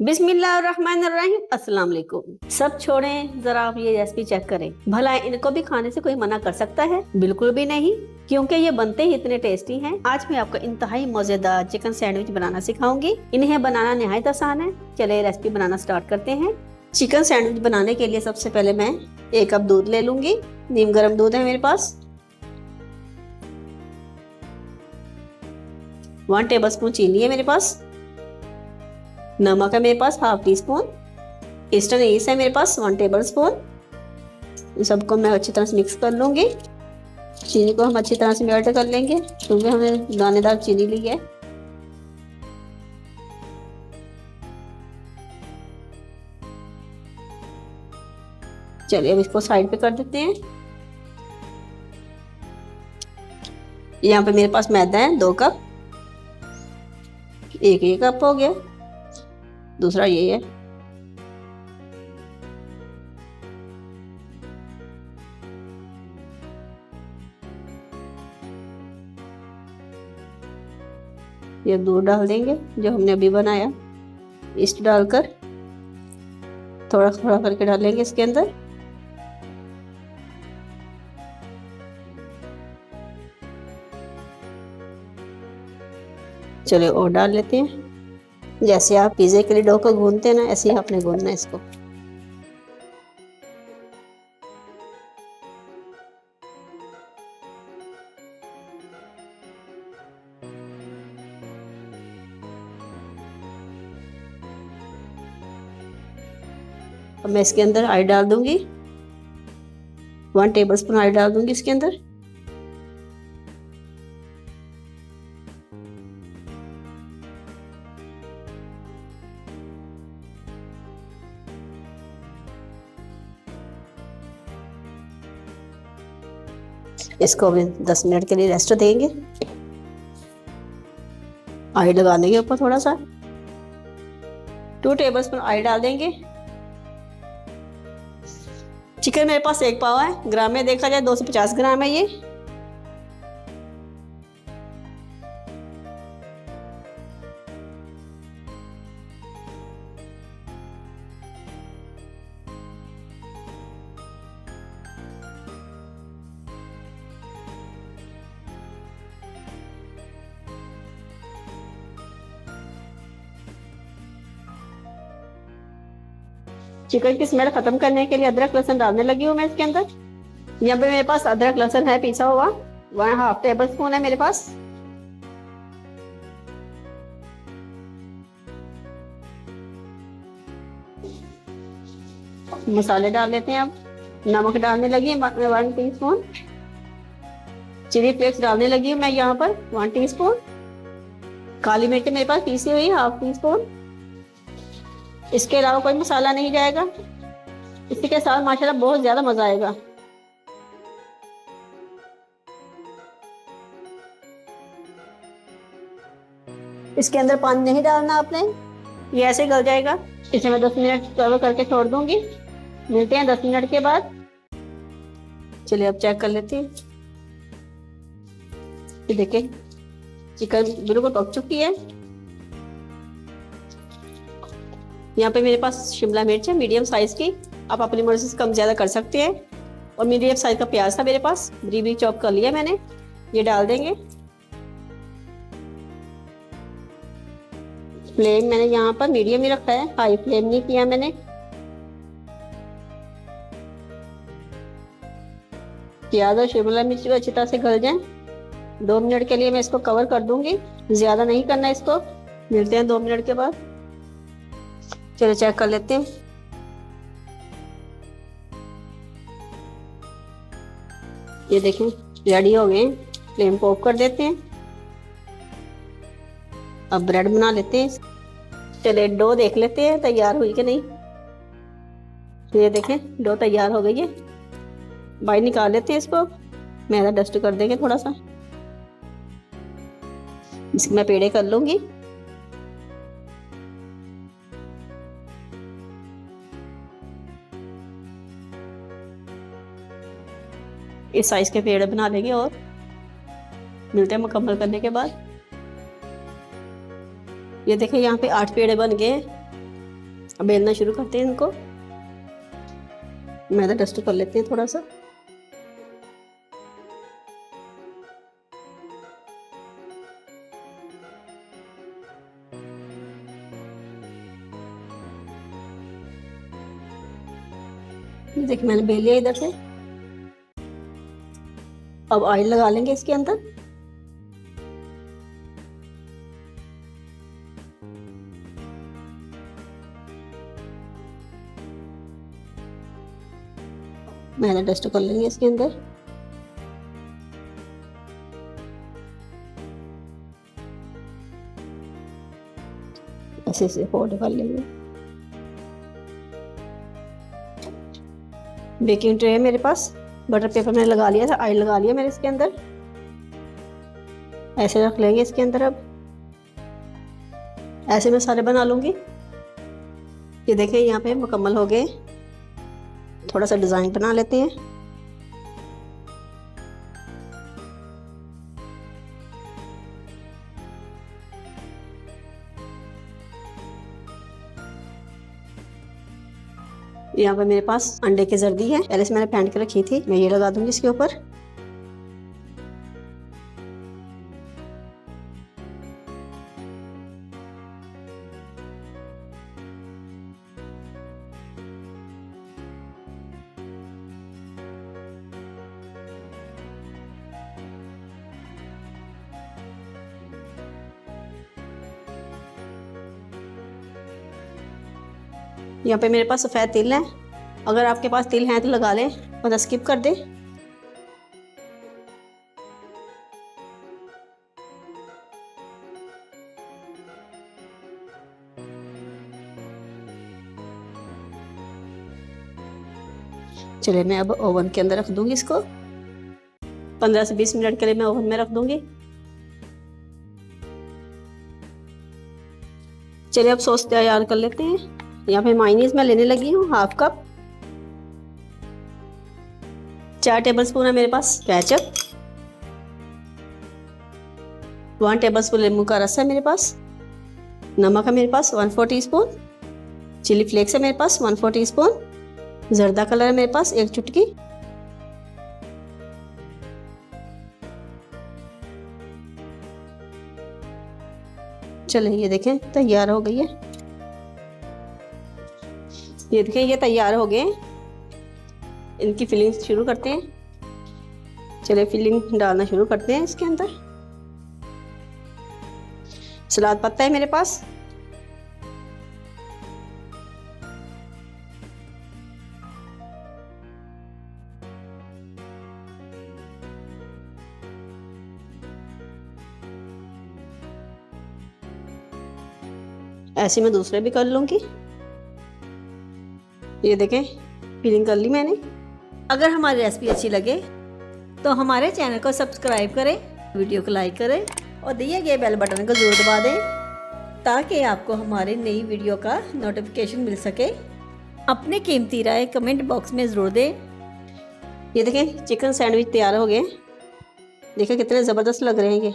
बिस्मिल्लाहिर्रहमानिर्रहीम। अस्सलाम वालेकुम। सब छोड़ें, जरा आप ये रेसिपी चेक करें। भला इनको भी खाने से कोई मना कर सकता है? बिल्कुल भी नहीं, क्योंकि ये बनते ही इतने टेस्टी हैं। आज मैं आपको इंतहाई मजेदार चिकन सैंडविच बनाना सिखाऊंगी। इन्हें बनाना निहायत आसान है। चलिए रेसिपी बनाना स्टार्ट करते हैं। चिकन सैंडविच बनाने के लिए सबसे पहले मैं 1 कप दूध ले लूंगी। नीम गर्म दूध है मेरे पास। 1 टेबलस्पून चीनी है मेरे पास। नमक है मेरे पास ½ टीस्पून। ईस्टर्न ईस्ट है मेरे पास 1 टेबलस्पून। इन सबको मैं अच्छी तरह से मिक्स कर लूंगी। चीनी को हम अच्छी तरह से मेल्ट कर लेंगे, क्योंकि हमने दानेदार चीनी ली है। चलिए अब इसको साइड पे कर देते हैं। यहाँ पे मेरे पास मैदा है 2 कप। एक ये कप हो गया, दूसरा ये है। ये दूध डाल देंगे जो हमने अभी बनाया। ईस्ट डालकर थोड़ा थोड़ा करके डालेंगे इसके अंदर। चलिए और डाल लेते हैं। जैसे आप पिज़्ज़े के लिए डो को गूंथते हैं ना, ऐसे ही आपने गूंथना है इसको। अब मैं इसके अंदर ऑयल डाल दूंगी। 1 टेबलस्पून ऑयल डाल दूंगी इसके अंदर। इसको भी 10 मिनट के लिए रेस्ट देंगे। ऑयल लगा देंगे ऊपर थोड़ा सा। 2 टेबलस्पून ऑयल डाल देंगे। चिकन मेरे पास 1 पाव है। ग्राम में देखा जाए 250 ग्राम है ये। चिकन की स्मेल खत्म करने के लिए अदरक लहसुन डालने लगी हूँ मैं इसके अंदर। यहाँ पे मेरे पास अदरक लहसुन है पिसा हुआ, 1/2 टेबलस्पून है मेरे पास। मसाले डाल लेते हैं अब। नमक डालने लगी 1 टीस्पून। चिली फ्लेक्स डालने लगी हूँ मैं यहाँ पर 1 टीस्पून। काली मिर्च मेरे पास पीसी हुई ½ टीस्पून। इसके अलावा कोई मसाला नहीं जाएगा। इसी के साथ माशाल्लाह बहुत ज्यादा मजा आएगा। इसके अंदर पानी नहीं डालना आपने, ये ऐसे गल जाएगा। इसे मैं 10 मिनट कवर करके छोड़ दूंगी। मिलते हैं 10 मिनट के बाद। चलिए अब चेक कर लेते हैं। ये देखिए चिकन बिल्कुल पक चुकी है। यहाँ पे मेरे पास शिमला मिर्च है मीडियम साइज की। आप अपनी मर्जी से कम ज्यादा कर सकते हैं। और मीडियम साइज का प्याज था मेरे पास, बारीक चॉप कर लिया मैंने। ये डाल देंगे। फ्लेम मैंने यहाँ पर मीडियम ही रखा है, हाई फ्लेम नहीं किया मैंने। प्याज और शिमला मिर्च को अच्छी तरह से गल जाए। 2 मिनट के लिए मैं इसको कवर कर दूंगी, ज्यादा नहीं करना इसको। मिलते हैं 2 मिनट के बाद। चलिए चेक कर लेते हैं। ये देखें रेडी हो गए। फ्लेम को ऑफ कर देते हैं। अब ब्रेड बना लेते हैं। चलिए डो देख लेते हैं तैयार हुई कि नहीं। तो ये देखें डो तैयार हो गई है। बाहर निकाल लेते हैं इसको। मैदा डस्ट कर देंगे थोड़ा सा। इसको मैं पेड़े कर लूंगी। इस साइज के पेड़ बना लेंगे और मिलते हैं मुकम्मल करने के बाद। ये देखिए यहाँ पे 8 पेड़े बन गए। अब बेलना शुरू करते हैं इनको। मैदा डस्ट कर लेते हैं थोड़ा सा। देखिए मैंने बेल लिया इधर से। अब ऑयल लगा लेंगे इसके अंदर। मैदा डस्ट कर लेंगे इसके अंदर। ऐसे से फोल्ड कर लेंगे। बेकिंग ट्रे है मेरे पास, बटर पेपर मैंने लगा लिया था, ऑयल लगा लिया मैंने इसके अंदर। ऐसे रख लेंगे इसके अंदर। अब ऐसे मैं सारे बना लूंगी। ये देखें यहाँ पे मुकम्मल हो गए। थोड़ा सा डिज़ाइन बना लेते हैं। यहाँ पे मेरे पास अंडे की जर्दी है, पहले से मैंने फेंट के रखी थी। मैं ये लगा दूंगी इसके ऊपर। यहाँ पे मेरे पास सफ़ेद तिल है, अगर आपके पास तिल हैं तो लगा लें वरना स्किप कर दें। चलिए मैं अब ओवन के अंदर रख दूंगी इसको। 15 से 20 मिनट के लिए मैं ओवन में रख दूंगी। चलिए अब सॉस तैयार कर लेते हैं। यहाँ पे मायोनीज मैं लेने लगी हूँ हाफ कप। 4 टेबलस्पून है मेरे पास केचप। 1 टेबलस्पून नींबू का रस है मेरे पास। नमक है मेरे पास 1/4 टीस्पून। चिली फ्लेक्स है मेरे पास 1/4 टीस्पून। जर्दा कलर है मेरे पास 1 चुटकी। चलिए ये देखें तैयार हो गई है। ये देखें ये तैयार हो गए। इनकी फिलिंग शुरू करते हैं। चलिए फिलिंग डालना शुरू करते हैं इसके अंदर। सलाद पत्ता है मेरे पास। ऐसे मैं दूसरे भी कर लूंगी। ये देखें फिलिंग कर ली मैंने। अगर हमारी रेसिपी अच्छी लगे तो हमारे चैनल को सब्सक्राइब करें, वीडियो को लाइक करें और दिए गए बेल बटन को जरूर दबा दें ताकि आपको हमारी नई वीडियो का नोटिफिकेशन मिल सके। अपने कीमती राय कमेंट बॉक्स में ज़रूर दें। ये देखें चिकन सैंडविच तैयार हो गए। देखिए कितने ज़बरदस्त लग रहे हैं ये।